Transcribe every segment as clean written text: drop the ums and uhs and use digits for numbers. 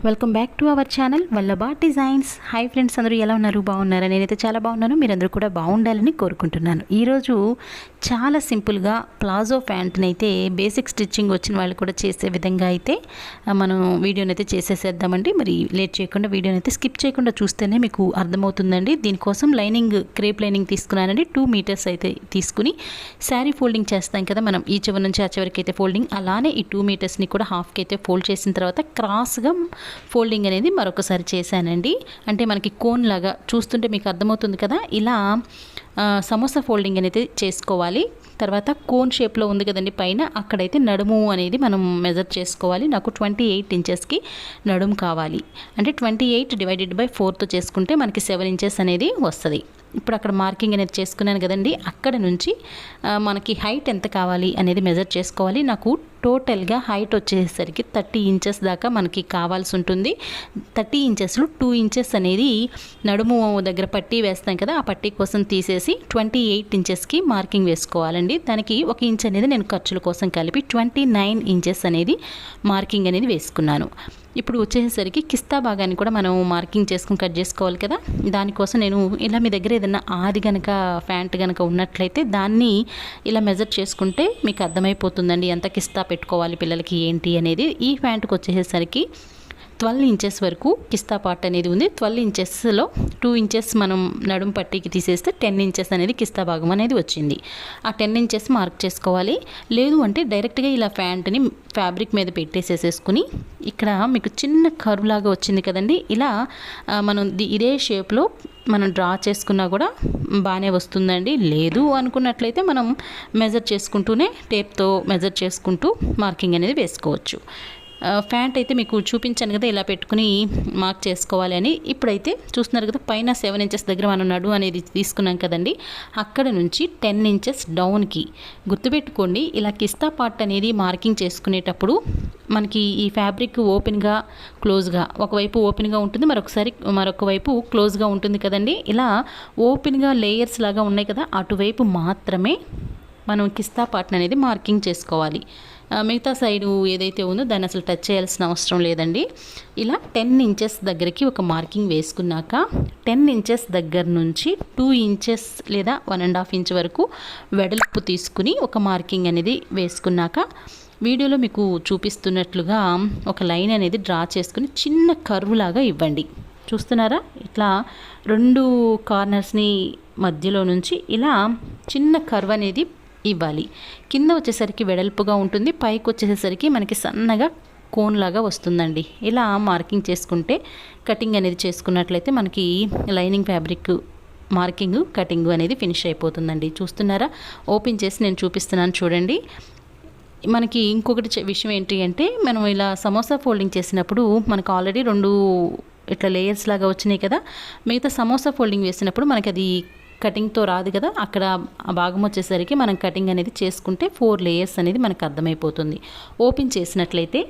Welcome back to our channel Vallabha designs. Hi friends, అందరూ ఎలా ఉన్నారు? బాగున్నారా? నేనైతే చాలా బాగున్నాను. మీరందరూ కూడా బాగుండాలని కోరుకుంటున్నాను. ఈరోజు చాలా సింపుల్గా ప్లాజో ప్యాంట్ని అయితే బేసిక్ స్టిచ్చింగ్ వచ్చిన వాళ్ళు కూడా చేసే విధంగా అయితే మనం వీడియోని అయితే చేసేసేద్దామండి. మరి లేట్ చేయకుండా వీడియోని అయితే స్కిప్ చేయకుండా చూస్తేనే మీకు అర్థమవుతుందండి. దీనికోసం లైనింగ్ క్రేప్ లైనింగ్ తీసుకున్నానండి. 2 మీటర్స్ అయితే తీసుకుని శారీ ఫోల్డింగ్ చేస్తాం కదా మనం, ఈ చివరి నుంచి ఆ చివరికి అయితే ఫోల్డింగ్, అలానే ఈ 2 మీటర్స్ని కూడా హాఫ్కి అయితే ఫోల్డ్ చేసిన తర్వాత క్రాస్గా ఫోల్డింగ్ అనేది మరొకసారి చేశానండి. అంటే మనకి కోన్ లాగా చూస్తుంటే మీకు అర్థమవుతుంది కదా, ఇలా సమోసా ఫోల్డింగ్ అనేది చేసుకోవాలి. తర్వాత కోన్ షేప్లో ఉంది కదండి పైన, అక్కడైతే నడుము అనేది మనం మెజర్ చేసుకోవాలి. నాకు 28 ఇంచెస్కి నడుము కావాలి. అంటే 28 డివైడెడ్ బై 4తో చేసుకుంటే మనకి 7 ఇంచెస్ అనేది వస్తుంది. ఇప్పుడు అక్కడ మార్కింగ్ అనేది చేసుకున్నాను కదండి, అక్కడ నుంచి మనకి హైట్ ఎంత కావాలి అనేది మెజర్ చేసుకోవాలి. నాకు టోటల్గా హైట్ వచ్చేసరికి 30 ఇంచెస్ దాకా మనకి కావాల్సి ఉంటుంది. 30 ఇంచెస్లో 2 ఇంచెస్ అనేది నడుము దగ్గర పట్టీ వేస్తాం కదా, ఆ పట్టీ కోసం తీసేసి 28 ఇంచెస్కి మార్కింగ్ వేసుకోవాలండి. దానికి 1 ఇంచ్ అనేది నేను ఖర్చుల కోసం కలిపి 29 ఇంచెస్ అనేది మార్కింగ్ అనేది వేసుకున్నాను. ఇప్పుడు వచ్చేసరికి కిస్తా భాగాన్ని కూడా మనం మార్కింగ్ చేసుకుని కట్ చేసుకోవాలి కదా. దానికోసం నేను ఇలా మీ దగ్గర ఏదైనా ఆది కనుక ప్యాంట్ కనుక ఉన్నట్లయితే దాన్ని ఇలా మెజర్ చేసుకుంటే మీకు అర్థమైపోతుందండి ఎంత కిస్తా పెట్టుకోవాలి పిల్లలకి ఏంటి అనేది. ఈ ప్యాంట్కి వచ్చేసరికి 12 ఇంచెస్ వరకు కిస్తా పార్ట్ అనేది ఉంది. 12 ఇంచెస్లో 2 ఇంచెస్ మనం నడుము పట్టీకి తీసేస్తే 10 ఇంచెస్ అనేది కిస్తా భాగం అనేది వచ్చింది. ఆ 10 ఇంచెస్ మార్క్ చేసుకోవాలి. లేదు అంటే డైరెక్ట్గా ఇలా ప్యాంట్ని ఫ్యాబ్రిక్ మీద పెట్టేసేసుకుని ఇక్కడ మీకు చిన్న కర్వ్ లాగా వచ్చింది కదండి, ఇలా మనం ఇదే షేప్లో మనం డ్రా చేసుకున్నా కూడా బాగానే వస్తుందండి. లేదు అనుకున్నట్లయితే మనం మెజర్ చేసుకుంటూనే టేప్తో మెజర్ చేసుకుంటూ మార్కింగ్ అనేది వేసుకోవచ్చు. ప్యాంట్ అయితే మీకు చూపించాను కదా ఇలా పెట్టుకుని మార్క్ చేసుకోవాలి అని. ఇప్పుడైతే చూస్తున్నారు కదా, పైన 7 ఇంచెస్ దగ్గర మనం నడు అనేది తీసుకున్నాం కదండి, అక్కడ నుంచి 10 ఇంచెస్ డౌన్కి గుర్తుపెట్టుకోండి. ఇలా కిస్తా పార్ట్ అనేది మార్కింగ్ చేసుకునేటప్పుడు మనకి ఈ ఫ్యాబ్రిక్ ఓపెన్గా క్లోజ్గా, ఒకవైపు ఓపెన్గా ఉంటుంది, మరొక వైపు క్లోజ్గా ఉంటుంది కదండి. ఇలా ఓపెన్గా లేయర్స్ లాగా ఉన్నాయి కదా, అటువైపు మాత్రమే మనం కిస్తా పార్ట్ అనేది మార్కింగ్ చేసుకోవాలి. మిగతా సైడు ఏదైతే ఉందో దాన్ని అసలు టచ్ చేయాల్సిన అవసరం లేదండి. ఇలా 10 ఇంచెస్ దగ్గరికి ఒక మార్కింగ్ వేసుకున్నాక 10 ఇంచెస్ దగ్గర నుంచి 2 ఇంచెస్ లేదా 1.5 ఇంచ్ వరకు వెడల్పు తీసుకుని ఒక మార్కింగ్ అనేది వేసుకున్నాక వీడియోలో మీకు చూపిస్తున్నట్లుగా ఒక లైన్ అనేది డ్రా చేసుకుని చిన్న కర్వ్ లాగా ఇవ్వండి. చూస్తున్నారా, ఇట్లా 2 కార్నర్స్ని మధ్యలో నుంచి ఇలా చిన్న కర్వ్ అనేది ఇవ్వాలి. కింద వచ్చేసరికి వెడల్పుగా ఉంటుంది, పైకి వచ్చేసరికి మనకి సన్నగా కోన్ లాగా వస్తుందండి. ఇలా మార్కింగ్ చేసుకుంటే కటింగ్ అనేది చేసుకున్నట్లయితే మనకి లైనింగ్ ఫ్యాబ్రిక్ మార్కింగ్ కటింగ్ అనేది ఫినిష్ అయిపోతుందండి. చూస్తున్నారా, ఓపెన్ చేసి నేను చూపిస్తున్నాను చూడండి. మనకి ఇంకొకటి విషయం ఏంటి అంటే, మనం ఇలా సమోసా ఫోల్డింగ్ చేసినప్పుడు మనకు ఆల్రెడీ 2 ఇట్లా లేయర్స్ లాగా వచ్చినాయి కదా, మిగతా సమోసా ఫోల్డింగ్ వేసినప్పుడు మనకి అది కటింగ్తో రాదు కదా, అక్కడ ఆ భాగం వచ్చేసరికి మనం కటింగ్ అనేది చేసుకుంటే 4 లేయర్స్ అనేది మనకు అర్థమైపోతుంది. ఓపెన్ చేసినట్లయితే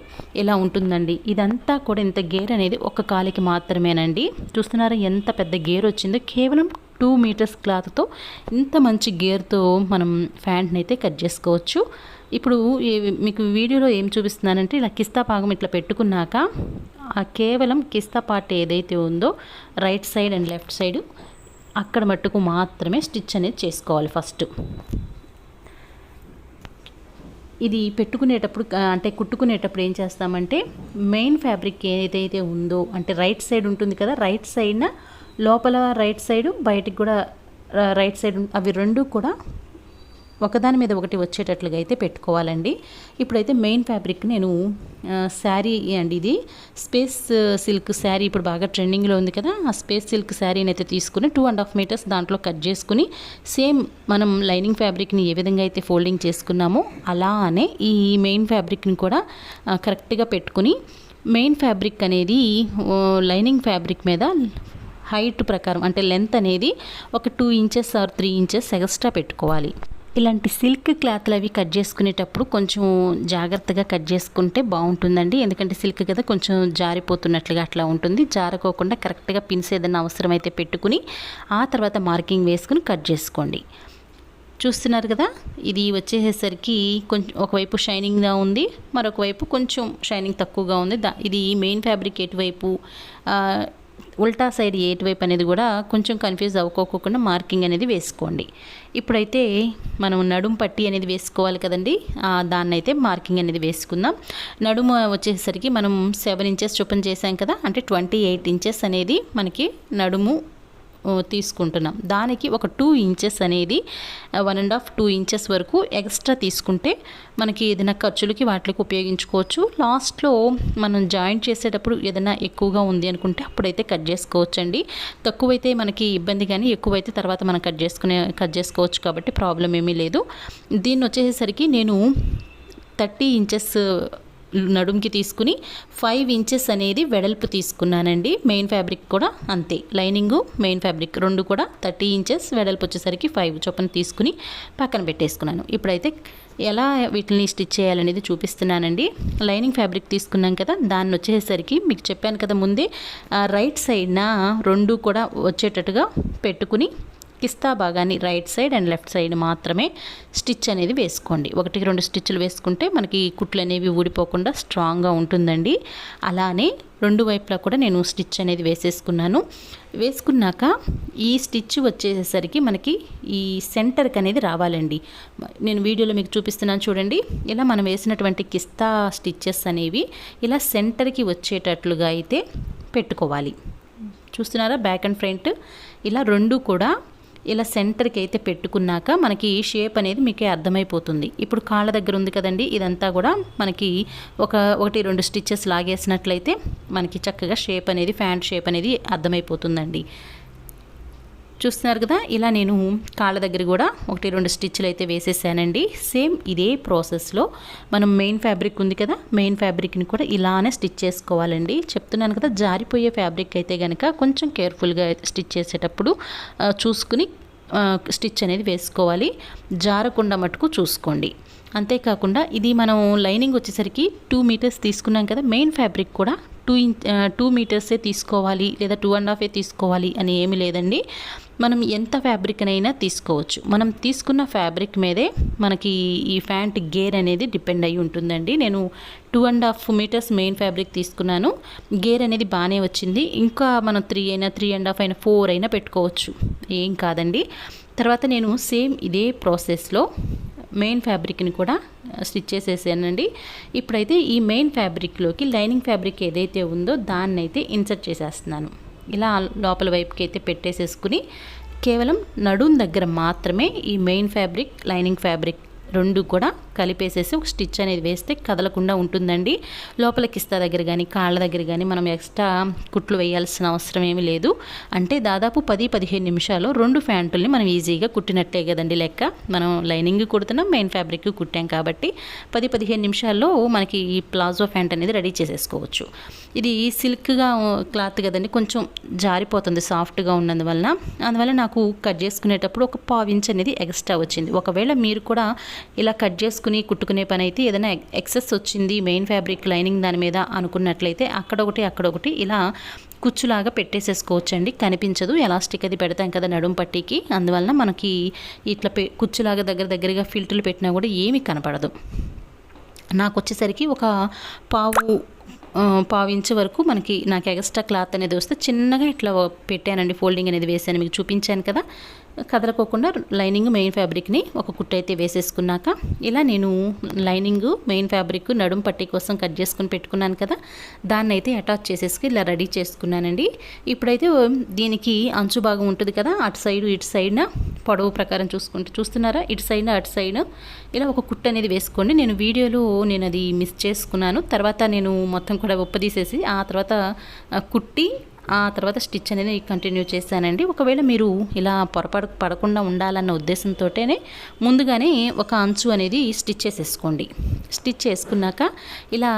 ఇలా ఉంటుందండి. ఇదంతా కూడా ఇంత గేర్ అనేది ఒక కాలికి మాత్రమేనండి. చూస్తున్నారా ఎంత పెద్ద గేర్ వచ్చిందో. కేవలం 2 మీటర్స్ క్లాత్తో ఇంత మంచి గేర్తో మనం ప్యాంట్ని అయితే కట్ చేసుకోవచ్చు. ఇప్పుడు మీకు వీడియోలో ఏం చూపిస్తున్నానంటే, ఇలా కిస్తా భాగం ఇట్లా పెట్టుకున్నాక కేవలం కిస్తా పార్ట్ ఏదైతే ఉందో right side and left side అక్కడ మట్టుకు మాత్రమే స్టిచ్ అనేది చేసుకోవాలి. ఫస్ట్ ఇది పెట్టుకునేటప్పుడు అంటే కుట్టుకునేటప్పుడు ఏం చేస్తామంటే, మెయిన్ ఫ్యాబ్రిక్ ఏదైతే ఉందో అంటే రైట్ సైడ్ ఉంటుంది కదా, రైట్ సైడ్న లోపల రైట్ సైడు బయటికి కూడా రైట్ సైడ్, అవి 2 కూడా ఒకదాని మీద ఒకటి వచ్చేటట్లుగా అయితే పెట్టుకోవాలండి. ఇప్పుడైతే మెయిన్ ఫ్యాబ్రిక్ నేను శారీ అండి, ఇది స్పేస్ సిల్క్ శారీ ఇప్పుడు బాగా ట్రెండింగ్లో ఉంది కదా, ఆ స్పేస్ సిల్క్ శారీని అయితే తీసుకుని 2.5 మీటర్స్ దాంట్లో కట్ చేసుకుని సేమ్ మనం లైనింగ్ ఫ్యాబ్రిక్ని ఏ విధంగా అయితే ఫోల్డింగ్ చేసుకున్నామో అలానే ఈ మెయిన్ ఫ్యాబ్రిక్ని కూడా కరెక్ట్గా పెట్టుకుని మెయిన్ ఫ్యాబ్రిక్ అనేది లైనింగ్ ఫ్యాబ్రిక్ మీద హైట్ ప్రకారం అంటే లెంత్ అనేది ఒక 2 ఇంచెస్ ఆర్ 3 ఇంచెస్ ఎక్స్ట్రా పెట్టుకోవాలి. ఇలాంటి సిల్క్ క్లాత్లు అవి కట్ చేసుకునేటప్పుడు కొంచెం జాగ్రత్తగా కట్ చేసుకుంటే బాగుంటుందండి. ఎందుకంటే సిల్క్ కదా, కొంచెం జారిపోతున్నట్లుగా అట్లా ఉంటుంది. జారకోకుండా కరెక్ట్గా పిన్స్ ఏదైనా అవసరమైతే పెట్టుకుని ఆ తర్వాత మార్కింగ్ వేసుకుని కట్ చేసుకోండి. చూస్తున్నారు కదా, ఇది వచ్చేసరికి కొంచెం ఒకవైపు షైనింగ్గా ఉంది, మరొక వైపు కొంచెం షైనింగ్ తక్కువగా ఉంది. ఇది మెయిన్ ఫ్యాబ్రిక్ ఎటువైపు, ఉల్టా సైడ్ ఎటువైపు అనేది కూడా కొంచెం కన్ఫ్యూజ్ అవ్వకోకుండా మార్కింగ్ అనేది వేసుకోండి. ఇప్పుడైతే మనం నడుము పట్టి అనేది వేసుకోవాలి కదండి, దాన్ని అయితే మార్కింగ్ అనేది వేసుకుందాం. నడుము వచ్చేసరికి మనం 7 ఇంచెస్ చొప్పున చేసాం కదా, అంటే 28 ఇంచెస్ అనేది మనకి నడుము తీసుకుంటున్నాం. దానికి ఒక 2 ఇంచెస్ అనేది 1.5 2 ఇంచెస్ వరకు ఎక్స్ట్రా తీసుకుంటే మనకి ఏదైనా ఖర్చులకి వాటికి ఉపయోగించుకోవచ్చు. లాస్ట్లో మనం జాయింట్ చేసేటప్పుడు ఏదైనా ఎక్కువగా ఉంది అనుకుంటే అప్పుడైతే కట్ చేసుకోవచ్చండి. తక్కువైతే మనకి ఇబ్బంది, కానీ ఎక్కువైతే తర్వాత మనం కట్ చేసుకోవచ్చు కాబట్టి ప్రాబ్లం ఏమీ లేదు. దీన్ని వచ్చేసరికి నేను 30 ఇంచెస్ నడుముకి తీసుకుని 5 ఇంచెస్ అనేది వెడల్పు తీసుకున్నానండి. మెయిన్ ఫ్యాబ్రిక్ కూడా అంతే, లైనింగు మెయిన్ ఫ్యాబ్రిక్ రెండు కూడా 30 ఇంచెస్ వెడల్పు వచ్చేసరికి 5 చొప్పున తీసుకుని పక్కన పెట్టేసుకున్నాను. ఇప్పుడైతే ఎలా వీటిని స్టిచ్ చేయాలనేది చూపిస్తున్నానండి. లైనింగ్ ఫ్యాబ్రిక్ తీసుకున్నాం కదా, దాన్ని వచ్చేసరికి మీకు చెప్పాను కదా ముందే, రైట్ సైడ్న రెండు కూడా వచ్చేటట్టుగా పెట్టుకుని కిస్తా భాగాన్ని right side and left side మాత్రమే స్టిచ్ అనేది వేసుకోండి. 1-2 స్టిచ్లు వేసుకుంటే మనకి కుట్లు అనేవి ఊడిపోకుండా స్ట్రాంగ్గా ఉంటుందండి. అలానే రెండు వైపులా కూడా నేను స్టిచ్ అనేది వేసేసుకున్నాను. వేసుకున్నాక ఈ స్టిచ్ వచ్చేసరికి మనకి ఈ సెంటర్కి అనేది రావాలండి. నేను వీడియోలో మీకు చూపిస్తున్నాను చూడండి. ఇలా మనం వేసినటువంటి కిస్తా స్టిచ్చెస్ అనేవి ఇలా సెంటర్కి వచ్చేటట్లుగా అయితే పెట్టుకోవాలి. చూస్తున్నారా, బ్యాక్ అండ్ ఫ్రంట్ ఇలా రెండు కూడా ఇలా సెంటర్కి అయితే పెట్టుకున్నాక మనకి షేప్ అనేది మీకే అర్థమైపోతుంది. ఇప్పుడు కాళ్ళ దగ్గర ఉంది కదండి, ఇదంతా కూడా మనకి 1-2 స్టిచ్చెస్ లాగేసినట్లయితే మనకి చక్కగా షేప్ అనేది, ఫ్యాంట్ షేప్ అనేది అర్థమైపోతుందండి. చూస్తున్నారు కదా, ఇలా నేను కాళ్ళ దగ్గర కూడా 1-2 స్టిచ్లు అయితే వేసేసానండి. సేమ్ ఇదే ప్రాసెస్లో మనం మెయిన్ ఫ్యాబ్రిక్ ఉంది కదా, మెయిన్ ఫ్యాబ్రిక్ని కూడా ఇలానే స్టిచ్ చేసుకోవాలండి. చెప్తున్నాను కదా, జారిపోయే ఫ్యాబ్రిక్ అయితే కనుక కొంచెం కేర్ఫుల్గా స్టిచ్ చేసేటప్పుడు చూసుకుని స్టిచ్ అనేది వేసుకోవాలి. జారకుండా మటుకు చూసుకోండి. అంతేకాకుండా ఇది మనం లైనింగ్ వచ్చేసరికి 2 మీటర్స్ తీసుకున్నాం కదా, మెయిన్ ఫ్యాబ్రిక్ కూడా 2 మీటర్సే తీసుకోవాలి లేదా 2.5 తీసుకోవాలి అని ఏమీ లేదండి. మనం ఎంత ఫ్యాబ్రిక్నైనా తీసుకోవచ్చు. మనం తీసుకున్న ఫ్యాబ్రిక్ మీదే మనకి ఈ ప్యాంట్ గేర్ అనేది డిపెండ్ అయి ఉంటుందండి. నేను 2.5 మీటర్స్ మెయిన్ ఫ్యాబ్రిక్ తీసుకున్నాను. గేర్ అనేది బాగానే వచ్చింది. ఇంకా మనం 3 అయినా 3.5 అయినా 4 అయినా పెట్టుకోవచ్చు, ఏం కాదండి. తర్వాత నేను సేమ్ ఇదే ప్రాసెస్లో మెయిన్ ఫ్యాబ్రిక్ని కూడా స్టిచ్ చేసేసానండి. ఇప్పుడైతే ఈ మెయిన్ ఫ్యాబ్రిక్లోకి లైనింగ్ ఫ్యాబ్రిక్ ఏదైతే ఉందో దాన్ని అయితే ఇన్సర్ట్ చేసేస్తున్నాను. ఇలా లోపల వైపుకి అయితే పెట్టేసేసుకుని కేవలం నడుం దగ్గర మాత్రమే ఈ మెయిన్ ఫ్యాబ్రిక్, లైనింగ్ ఫ్యాబ్రిక్ రెండు కూడా కలిపేసేసి ఒక స్టిచ్ అనేది వేస్తే కదలకుండా ఉంటుందండి. లోపల కిస్తా దగ్గర కానీ కాళ్ళ దగ్గర కానీ మనం ఎక్స్ట్రా కుట్లు వేయాల్సిన అవసరం ఏమీ లేదు. అంటే దాదాపు 10-15 నిమిషాలు 2 ప్యాంటుల్ని మనం ఈజీగా కుట్టినట్టే కదండి లెక్క. మనం లైనింగ్ కుడుతున్నాం, మెయిన్ ఫ్యాబ్రిక్ కుట్టాం కాబట్టి 10-15 నిమిషాల్లో మనకి ఈ ప్లాజో ప్యాంట్ అనేది రెడీ చేసేసుకోవచ్చు. ఇది సిల్క్గా క్లాత్ కదండి, కొంచెం జారిపోతుంది సాఫ్ట్గా అందువల్ల నాకు కట్ చేసుకునేటప్పుడు ఒక 1/4 ఇంచ్ అనేది ఎక్స్ట్రా వచ్చింది. ఒకవేళ మీరు కూడా ఇలా కట్ చేసుకుని కుట్టుకునే పని అయితే ఏదైనా ఎక్సెస్ వచ్చింది మెయిన్ ఫ్యాబ్రిక్ లైనింగ్ దాని మీద అనుకున్నట్లయితే అక్కడొకటి ఇలా కుచ్చులాగా పెట్టేసేసుకోవచ్చండి. కనిపించదు, ఎలాస్టిక్ అది పెడతాం కదా నడుం పట్టీకి, అందువలన మనకి ఇట్లా కుచ్చులాగా దగ్గరగా ఫిల్టర్లు పెట్టినా కూడా ఏమీ కనపడదు. నాకు వచ్చేసరికి ఒక 1/4 ఇంచ్ వరకు నాకు ఎక్స్ట్రా క్లాత్ అనేది వస్తే చిన్నగా ఇట్లా పెట్టానండి, ఫోల్డింగ్ అనేది వేసాను, మీకు చూపించాను కదా. కదలకోకుండా లైనింగ్ మెయిన్ ఫ్యాబ్రిక్ని ఒక కుట్టు అయితే వేసేసుకున్నాక ఇలా నేను లైనింగ్ మెయిన్ ఫ్యాబ్రిక్ నడుం పట్టీ కోసం కట్ చేసుకుని పెట్టుకున్నాను కదా, దాన్ని అయితే అటాచ్ చేసేసుకుని ఇలా రెడీ చేసుకున్నానండి. ఇప్పుడైతే దీనికి అంచు భాగం ఉంటుంది కదా, అటు సైడ్ ఇటు సైడ్న పొడవు ప్రకారం చూస్తున్నారా, ఇటు సైడ్ అటు సైడ్ ఇలా ఒక కుట్టు అనేది వేసుకోండి. నేను వీడియోలో అది మిస్ చేసుకున్నాను. తర్వాత నేను మొత్తం కూడా ఉప్పదీసేసి ఆ తర్వాత కుట్టి ఆ తర్వాత స్టిచ్ అనేది కంటిన్యూ చేశానండి. ఒకవేళ మీరు ఇలా పొరపాటు పడకుండా ఉండాలన్న ఉద్దేశంతోనే ముందుగానే ఒక అంచు అనేది స్టిచ్ చేసేసుకోండి. స్టిచ్ చేసుకున్నాక ఇలా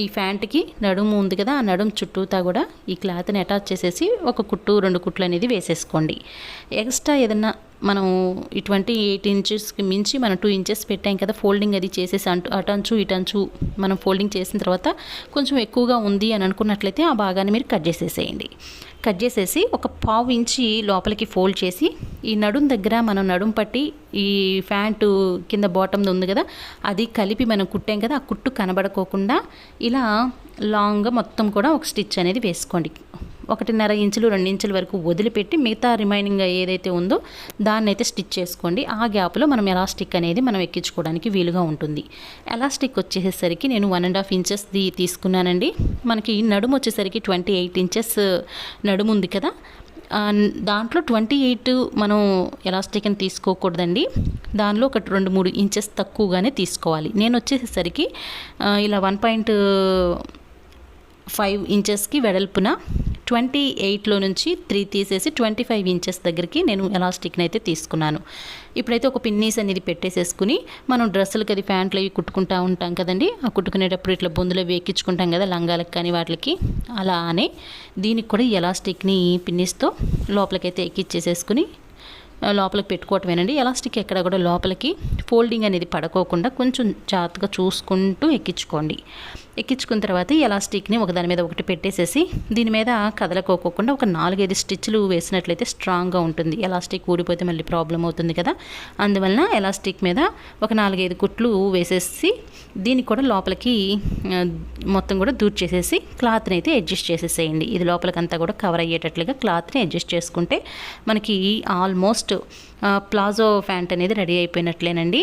ఈ ప్యాంట్కి నడుము ఉంది కదా, ఆ నడుము చుట్టూతా కూడా ఈ క్లాత్ని అటాచ్ చేసేసి ఒక కుట్టు 2 కుట్లు అనేది వేసేసుకోండి. ఎక్స్ట్రా ఏదన్నా మనం ఈ 28 ఇంచెస్కి మించి మనం 2 ఇంచెస్ పెట్టాం కదా, ఫోల్డింగ్ అది చేసేసి అటంచు ఇటంచు మనం ఫోల్డింగ్ చేసిన తర్వాత కొంచెం ఎక్కువగా ఉంది అని అనుకున్నట్లయితే ఆ భాగాన్ని మీరు కట్ చేసేసేయండి. కట్ చేసేసి ఒక 1/2 ఇంచి లోపలికి ఫోల్డ్ చేసి ఈ నడుం దగ్గర మనం నడుం పట్టి ఈ ప్యాంటు కింద బాటమ్ ఉంది కదా, అది కలిపి మనం కుట్టాం కదా, ఆ కుట్టు కనబడుకోకుండా ఇలా లాంగ్గా మొత్తం కూడా ఒక స్టిచ్ అనేది వేసుకోండి. 1.5 ఇంచులు 2 ఇంచుల వరకు వదిలిపెట్టి మిగతా రిమైనింగ్ ఏదైతే ఉందో దాన్ని అయితే స్టిచ్ చేసుకోండి. ఆ గ్యాప్లో మనం ఎలాస్టిక్ అనేది మనం ఎక్కించుకోవడానికి వీలుగా ఉంటుంది. ఎలాస్టిక్ వచ్చేసరికి నేను 1.5 ఇంచెస్ది తీసుకున్నానండి. మనకి నడుము వచ్చేసరికి 28 ఇంచెస్ నడుము ఉంది కదా, దాంట్లో 28 మనం ఎలాస్టిక్ అని తీసుకోకూడదండి. దానిలో ఒక 2-3 ఇంచెస్ తక్కువగానే తీసుకోవాలి. నేను వచ్చేసరికి ఇలా 1.5 ఇంచెస్కి వెడల్పున 28లో నుంచి 3 తీసేసి 25 ఇంచెస్ దగ్గరికి నేను ఎలాస్టిక్ని అయితే తీసుకున్నాను. ఇప్పుడైతే ఒక పిన్నీస్ అనేది పెట్టేసేసుకుని మనం డ్రెస్సులకి అది ప్యాంట్లు అవి కుట్టుకుంటూ ఉంటాం కదండి, ఆ కుట్టుకునేటప్పుడు ఇట్లా బొందులో వేకించుకుంటాం కదా లంగాలకు కానీ వాటికి, అలానే దీనికి కూడా ఎలాస్టిక్ని పిన్నీస్తో లోపలికైతే ఎక్కిచ్చేసేసుకుని లోపలికి పెట్టుకోవటమేనండి. ఎలాస్టిక్ ఎక్కడ కూడా లోపలికి ఫోల్డింగ్ అనేది పడుకోకుండా కొంచెం జాగ్రత్తగా చూసుకుంటూ ఎక్కించుకోండి. ఎక్కించుకున్న తర్వాత ఈ ఎలాస్టిక్ని ఒకదాని మీద ఒకటి పెట్టేసేసి దీని మీద కదలకోకుండా ఒక 4-5 స్టిచ్లు వేసినట్లయితే స్ట్రాంగ్గా ఉంటుంది. ఎలాస్టిక్ ఊడిపోతే మళ్ళీ ప్రాబ్లం అవుతుంది కదా, అందువలన ఎలాస్టిక్ మీద ఒక 4-5 కుట్లు వేసేసి దీనికి కూడా లోపలికి మొత్తం కూడా దూర్చేసేసి క్లాత్ని అయితే అడ్జస్ట్ చేసేసేయండి. ఇది లోపలికంతా కూడా కవర్ అయ్యేటట్లుగా క్లాత్ని అడ్జస్ట్ చేసుకుంటే మనకి ఆల్మోస్ట్ ప్లాజో ప్యాంట్ అనేది రెడీ అయిపోయినట్లేనండి.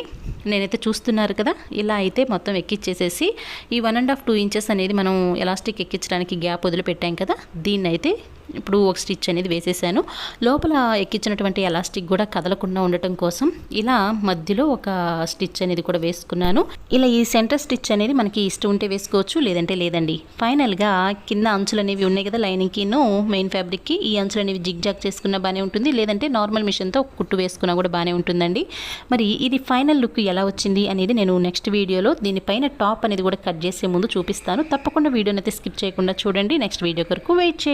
నేనైతే చూస్తున్నారు కదా, ఇలా అయితే మొత్తం ఎక్కిచ్చేసేసి ఈ 1.5-2 ఇంచెస్ అనేది మనం ఎలాస్టిక్ ఎక్కించడానికి గ్యాప్ వదిలిపెట్టాం కదా, దీన్ని అయితే ఇప్పుడు ఒక స్టిచ్ అనేది వేసేసాను. లోపల ఎక్కించినటువంటి ఎలాస్టిక్ కూడా కదలకుండా ఉండటం కోసం ఇలా మధ్యలో ఒక స్టిచ్ అనేది కూడా వేసుకున్నాను. ఇలా ఈ సెంటర్ స్టిచ్ అనేది మనకి ఇష్టం ఉంటే వేసుకోవచ్చు, లేదంటే లేదండి. ఫైనల్గా కింద అంచులు అనేవి ఉన్నాయి కదా లైనింగ్కిను మెయిన్ ఫ్యాబ్రిక్కి, ఈ అంచులు అనేవి జిగ్ జాగ్ చేసుకున్నా బాగానే ఉంటుంది, లేదంటే నార్మల్ మిషన్తో కుట్టు వేసుకున్నా కూడా బాగానే ఉంటుందండి. మరి ఇది ఫైనల్ లుక్ ఎలా వచ్చింది అనేది నేను నెక్స్ట్ వీడియోలో దీనిపైన టాప్ అనేది కూడా కట్ చేసే ముందు చూపిస్తాను. తప్పకుండా వీడియోని అయితే స్కిప్ చేయకుండా చూడండి. నెక్స్ట్ వీడియో కొరకు వెయిట్ చేయండి.